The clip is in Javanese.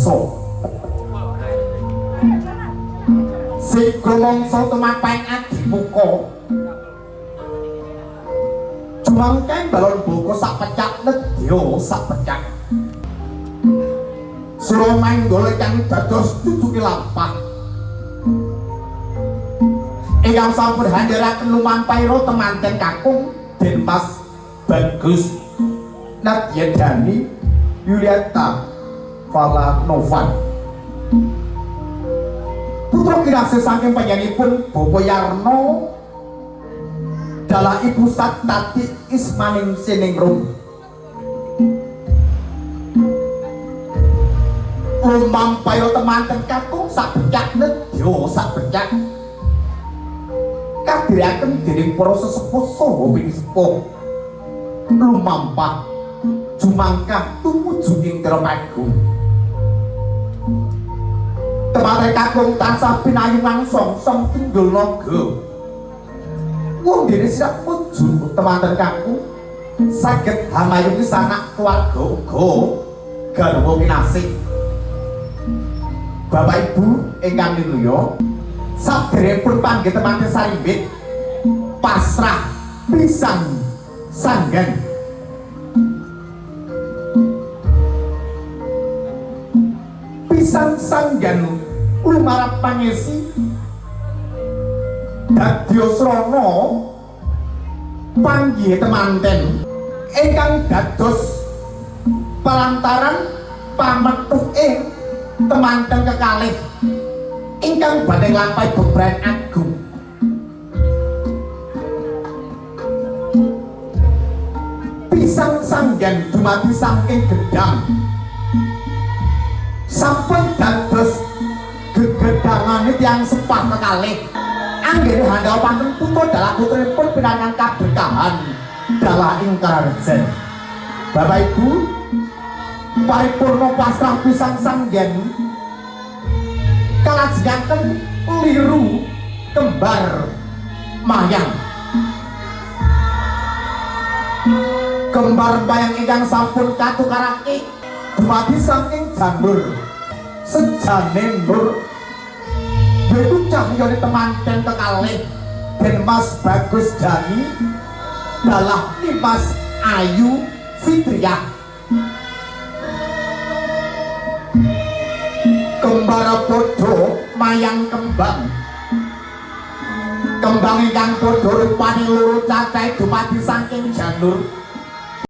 mongso sigo mongso tumapeng adi muka jumangkeng balon buku sak pecak nedyo sak pecak suruh manggol yang dados tutuki lampah ingkang sampun handharaken lumampahira temanten kakung Den Mas Bagus Nadia Dani Yuliata Fala Novan putra kirase saking panjenenganipun Bapak Yarno dalah Ibu Saktati Ismaning Siningrum lumampahira temanten kakung sak becak nedya sak becak kadiraken dening para sesepuh saha pinisepuh lumampah jumangkah tumuju ing Trapagung temanten kakung tansah pinayungan songsong tunggul naga wong dene sirak muju temanten kakung saged hamayungi sanak keluarga uga garwa kinasih Bapak Ibu ingkang ninuya saderengipun panggih temanten sarimbit pasrah pisang sanggan pisang sanggan lumarap pangesi dadya srana panggih temanten ingkang dados palantaran pametuke temanten kekalih ingkang badhe nglampahi bebrayan agung pisang sanggan dumadi saking gedang sampun dados gegedangane tiyang sepah kekalih anggene handhawa pantun putra dalah putranipun pinangan kaberkahan dalah ing Kararejan Bapak Ibu paripurna pasrah pisang sanggan kalajengaken liru kembar mayang kembar mayang ingkang sampun katukarake dumadi saking janur sejane nur yaitu cahyane temanten kekalih Den Mas Bagus Dani dalah Nimas Ayu Fitriah kembar podo mayang kembang kembang ingkang podo rupane loro cacahe dumadi saking janur